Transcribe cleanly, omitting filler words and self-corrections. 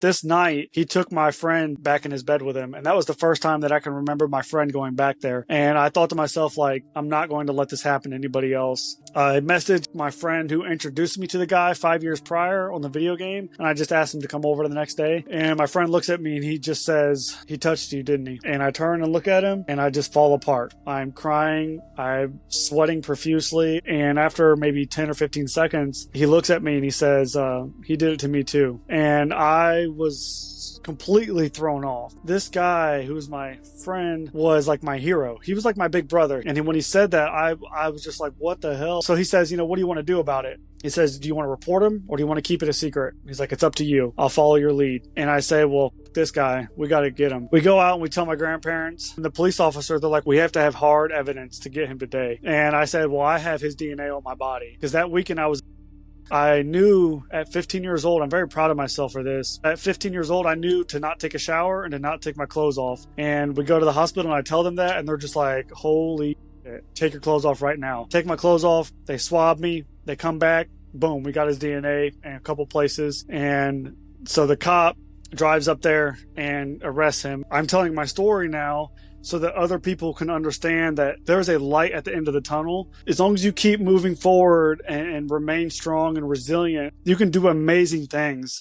This night, he took my friend back in his bed with him. And that was the first time that I can remember my friend going back there. And I thought to myself, like, I'm not going to let this happen to anybody else. I messaged my friend who introduced me to the guy 5 years prior on the video game. And I just asked him to come over the next day. And my friend looks at me and he just says, he touched you, didn't he? And I turn and look at him and I just fall apart. I'm crying. I'm sweating profusely. And after maybe 10 or 15 seconds, he looks at me and he says, he did it to me too. And I was completely thrown off. This guy who was my friend was like my hero. He was like my big brother. And when he said that, I was just like, what the hell? So he says, what do you want to do about it? He says, do you want to report him or do you want to keep it a secret? He's like, it's up to you. I'll follow your lead. And I say, well, this guy, we got to get him. We go out and we tell my grandparents and the police officer, they're like, we have to have hard evidence to get him today. And I said, well, I have his DNA on my body. Because that weekend I knew at 15 years old, I'm very proud of myself for this. At 15 years old, I knew to not take a shower and to not take my clothes off. And we go to the hospital and I tell them that and they're just like, holy shit, take your clothes off right now. Take my clothes off. They swab me. They come back. Boom, we got his DNA in a couple places. And so the cop drives up there and arrests him. I'm telling my story now so that other people can understand that there's a light at the end of the tunnel. As long as you keep moving forward and remain strong and resilient, you can do amazing things.